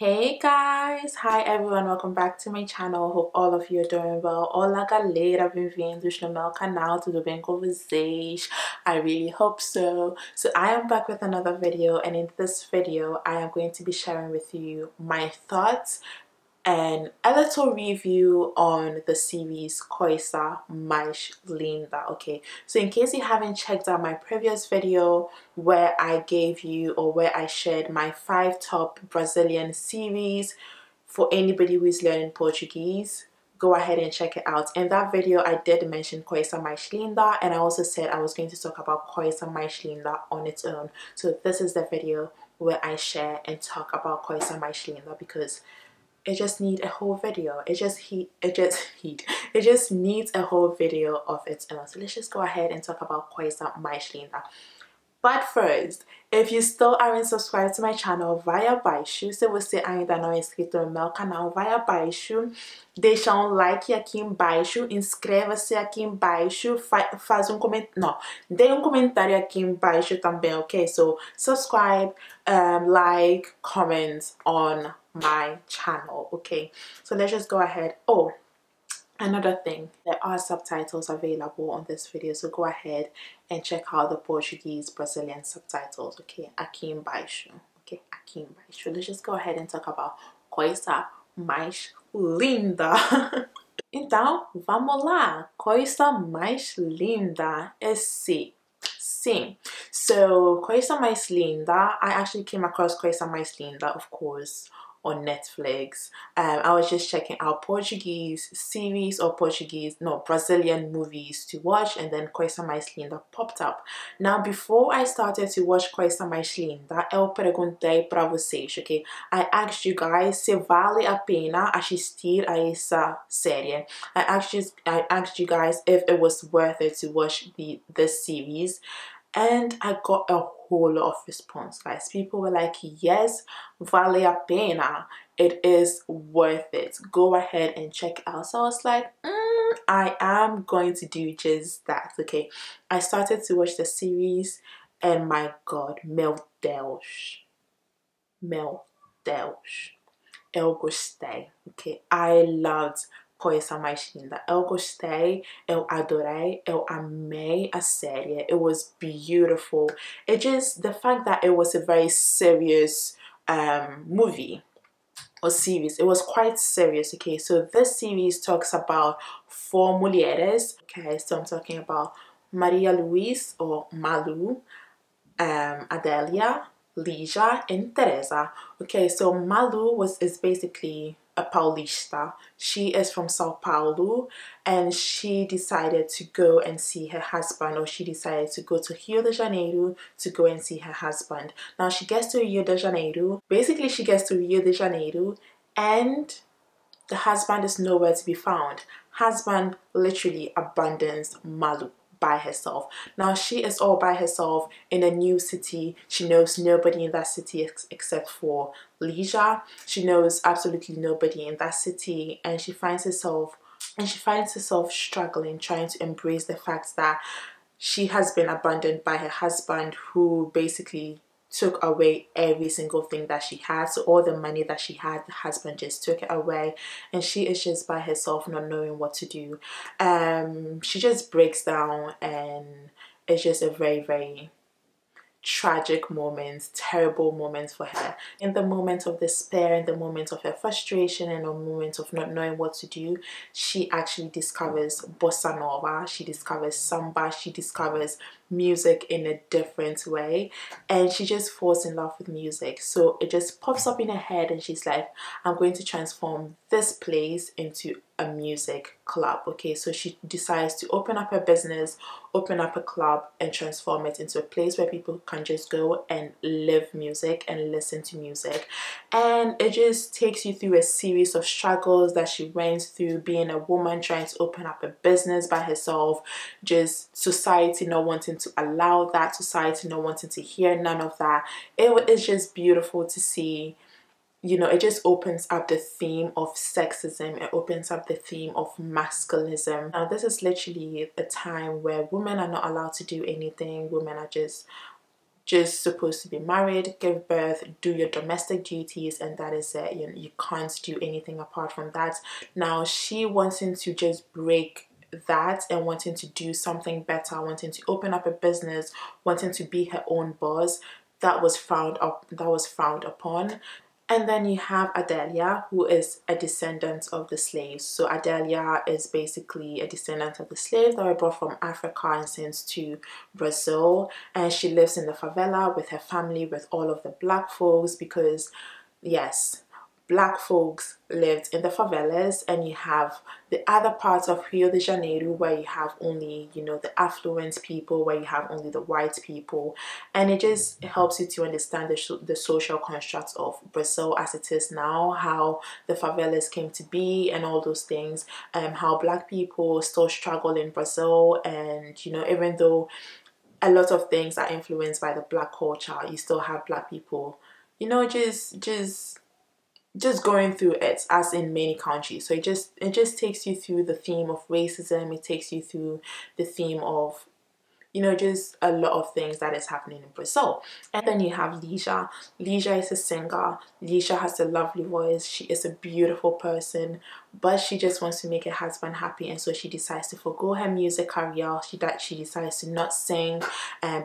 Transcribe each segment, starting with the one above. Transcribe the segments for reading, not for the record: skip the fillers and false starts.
Hey guys, hi everyone, welcome back to my channel. Hope all of you are doing well. Olá galera, bem-vindos no meu canal, tudo bem com vocês? I really hope so. So I am back with another video, and in this video I am going to be sharing with you my thoughts and a little review on the series Coisa Mais Linda. Okay, so in case you haven't checked out my previous video where I gave you, or where I shared my 5 top Brazilian series for anybody who is learning Portuguese, go ahead and check it out. In that video I did mention Coisa Mais Linda, and I also said I was going to talk about Coisa Mais Linda on its own. So this is the video where I share and talk about Coisa Mais Linda, because it just needs a whole video. It just needs a whole video of its own. So let's just go ahead and talk about Coisa Mais Linda. But first, if you still aren't subscribed to my channel, vai abaixo. Se você ainda não é inscrito no meu canal, vai abaixo, deixa um like aqui embaixo, inscreva-se aqui embaixo, faz um comentário, não, dê um comentário aqui embaixo também, ok? So subscribe, like, comment on my channel, okay? So let's just go ahead. Oh, another thing, there are subtitles available on this video, so go ahead and check out the Portuguese Brazilian subtitles, okay? Aqui embaixo, okay? Aqui embaixo. Let's just go ahead and talk about Coisa Mais Linda. Então, vamos lá. Coisa Mais Linda é sim. Sim. So, Coisa Mais Linda, I actually came across Coisa Mais Linda, of course, on Netflix. I was just checking out Portuguese series or Brazilian movies to watch, and then Coisa Mais Linda popped up. Now, before I started to watch Coisa Mais Linda, eu perguntei para vocês, okay? I asked you guys se vale a pena assistir a essa série. I asked you guys if it was worth it to watch this series, and I got a whole lot of response, guys. People were like, yes, vale a pena, it is worth it, go ahead and check it out. So I was like, I am going to do just that, okay? I started to watch the series, and my god, meu Deus, eu gostei, okay? I loved Coisa Mais Linda. Eu gostei, eu adorei, eu amei a série. It was beautiful. The fact that it was a very serious movie or series, it was quite serious, okay? So this series talks about 4 mulheres, okay? So I'm talking about Maria Luís, or Malu, Adélia, Lígia, and Teresa. Okay, so Malu is basically a Paulista. She is from Sao Paulo, and she decided to go and see her husband, or she decided to go to Rio de Janeiro to go and see her husband. Now she gets to Rio de Janeiro. Basically, she gets to Rio de Janeiro, and the husband is nowhere to be found. Husband literally abandons Malu by herself. Now she is all by herself in a new city. She knows nobody in that city except for Lígia. She knows absolutely nobody in that city, and she finds herself struggling, trying to embrace the fact that she has been abandoned by her husband, who basically took away every single thing that she had. So all the money that she had, the husband just took it away, and she is just by herself, not knowing what to do. She just breaks down, and it's just a very, very tragic moments, terrible moments for her. In the moment of despair, in the moment of her frustration, and a moment of not knowing what to do, she actually discovers bossa nova, she discovers samba, she discovers music in a different way, and she just falls in love with music. So it just pops up in her head, and she's like, I'm going to transform this place into a music club. Okay, so she decides to open up her business, open up a club, and transform it into a place where people can just go and live music and listen to music. And it just takes you through a series of struggles that she went through, being a woman trying to open up a business by herself, just society not wanting to allow that, society not wanting to hear none of that. It is just beautiful to see. You know, it just opens up the theme of sexism. It opens up the theme of masculinism. Now, this is literally a time where women are not allowed to do anything. Women are just just supposed to be married, give birth, do your domestic duties, and that is it. You can't do anything apart from that. Now she wanting to just break that and wanting to do something better, wanting to open up a business, wanting to be her own boss, that was frowned upon. And then you have Adelia, who is a descendant of the slaves. So Adelia is basically a descendant of the slaves that were brought from Africa and sent to Brazil. And she lives in the favela with her family, with all of the black folks, because yes, black folks lived in the favelas, and you have the other parts of Rio de Janeiro where you have only, you know, the affluent people, where you have only the white people. And it just helps you to understand the social constructs of Brazil as it is now, how the favelas came to be and all those things, how black people still struggle in Brazil. And you know, even though a lot of things are influenced by the black culture, you still have black people, you know, just going through it, as in many countries. So it just takes you through the theme of racism. It takes you through the theme of, you know, just a lot of things that is happening in Brazil. And then you have Leisha. Leisha is a singer. Leisha has a lovely voice. She is a beautiful person, but she just wants to make her husband happy, and so she decides to forgo her music career. She decides to not sing,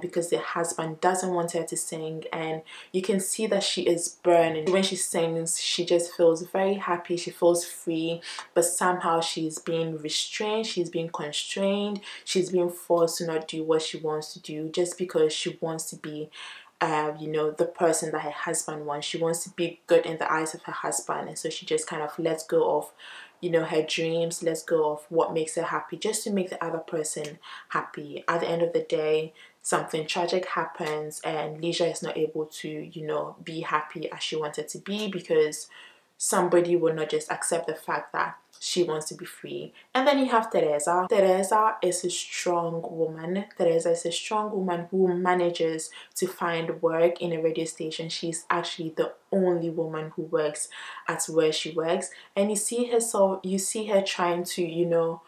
because the husband doesn't want her to sing. And you can see that she is burning. When she sings, she just feels very happy. She feels free, but somehow she's being restrained. She's being constrained. She's being forced to not do what she wants to do, just because she wants to be you know, the person that her husband wants. She wants to be good in the eyes of her husband, and so she just kind of lets go of, you know, her dreams, lets go of what makes her happy, just to make the other person happy. At the end of the day, something tragic happens, and Leisha is not able to, you know, be happy as she wanted to be, because somebody will not just accept the fact that she wants to be free. And then you have Teresa. Teresa is a strong woman. Teresa is a strong woman who manages to find work in a radio station. She's actually the only woman who works at where she works. And you see her trying to, you know,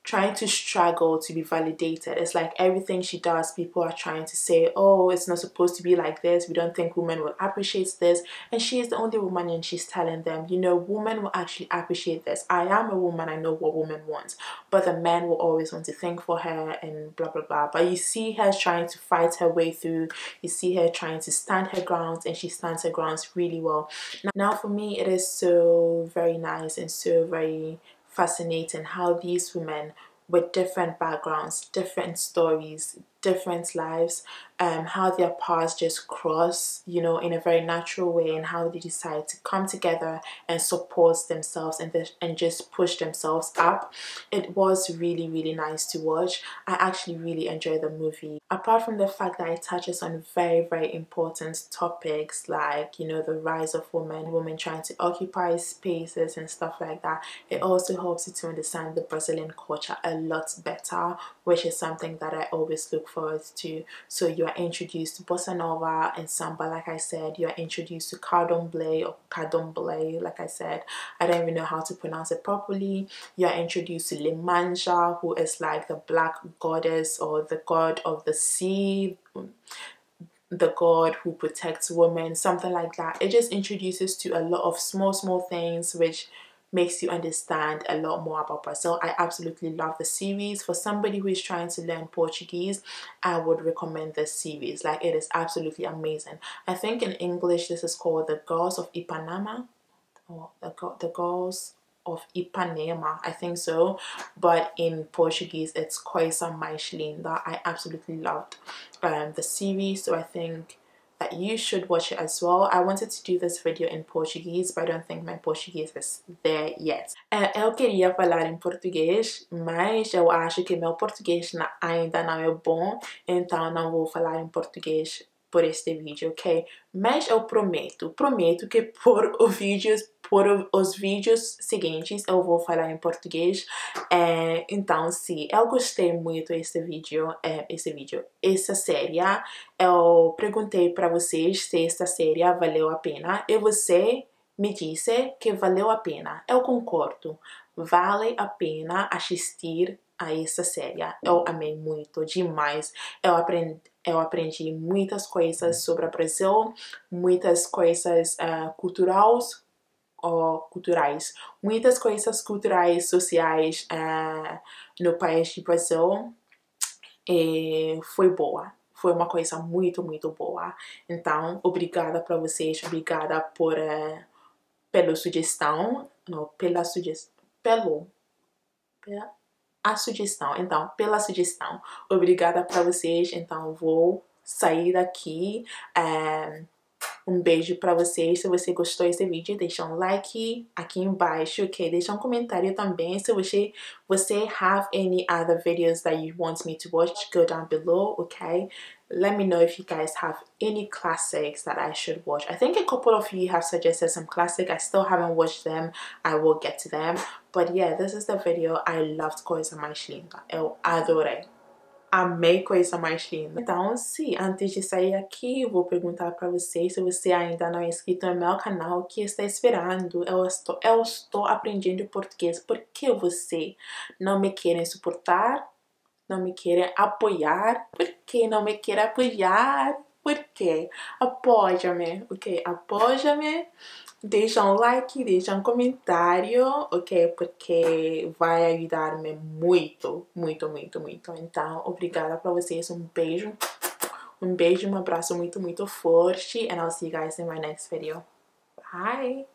trying to struggle to be validated. It's like everything she does, people are trying to say, oh, it's not supposed to be like this. We don't think women will appreciate this. And she is the only woman, and she's telling them, you know, women will actually appreciate this. I am a woman. I know what women want. But the men will always want to think for her and blah, blah, blah. But you see her trying to fight her way through. You see her trying to stand her grounds, and she stands her grounds really well. Now for me, it is so very nice and so very fascinating how these women with different backgrounds, different stories, different lives, how their paths just cross, you know, in a very natural way, and how they decide to come together and support themselves and just push themselves up. It was really, really nice to watch. I actually really enjoyed the movie. Apart from the fact that it touches on very, very important topics like, you know, the rise of women trying to occupy spaces and stuff like that, it also helps you to understand the Brazilian culture a lot better, which is something that I always look forward to. So you are introduced to bossa nova and samba, like I said. You are introduced to candomblé or candomblé, like I said. I don't even know how to pronounce it properly. You are introduced to Lemanja, who is like the black goddess or the god of the sea, the god who protects women, something like that. It just introduces to a lot of small things, which makes you understand a lot more about Brazil. I absolutely love the series. For somebody who is trying to learn Portuguese, I would recommend this series. Like, it is absolutely amazing. I think in English this is called The Girls of Ipanema, or the Girls of Ipanema, I think so. But in Portuguese it's Coisa Mais Linda. I absolutely loved the series, so I think that you should watch it as well. I wanted to do this video in Portuguese, but I don't think my Portuguese is there yet. Eu queria falar em português, mas eu acho que meu português ainda não é bom, então não vou falar em português por este vídeo, ok? Mas eu prometo que por os vídeos seguintes eu vou falar em português. Então, sim, eu gostei muito essa série. Eu perguntei para vocês se esta série valeu a pena e você me disse que valeu a pena. Eu concordo, vale a pena assistir a essa série. Eu amei muito, demais. Eu Eu aprendi muitas coisas sobre o Brasil, muitas coisas culturais, muitas coisas culturais, sociais no país do Brasil. E foi boa. Foi uma coisa muito, muito boa. Então, obrigada para vocês, obrigada pela sugestão, não, pela sugestão, a sugestão. Então, pela sugestão, obrigada para vocês. Então, vou sair daqui. Um beijo para vocês. Se você gostou desse vídeo, deixa um like aqui embaixo, ok? Deixa um comentário também. Se você have any other videos that you want me to watch, go down below, okay? Let me know if you guys have any classics that I should watch. I think a couple of you have suggested some classics. I still haven't watched them. I will get to them. But yeah, this is the video. I loved Coisa Mais Linda. Eu adorei. Amei Coisa Mais Linda. Então, antes de sair aqui, eu vou perguntar para você, se você ainda não é inscrito no meu canal, o que está esperando? Eu estou aprendendo português. Por que você não me quer suportar? Não me quer apoiar? Por que não me quer apoiar? Por quê? Apoia-me, ok? Apoia-me. Deixa um like, deixa um comentário, ok? Porque vai ajudar-me muito, muito, muito, muito. Então, obrigada para vocês. Um beijo, um abraço muito, muito forte. And I'll see you guys in my next video. Bye!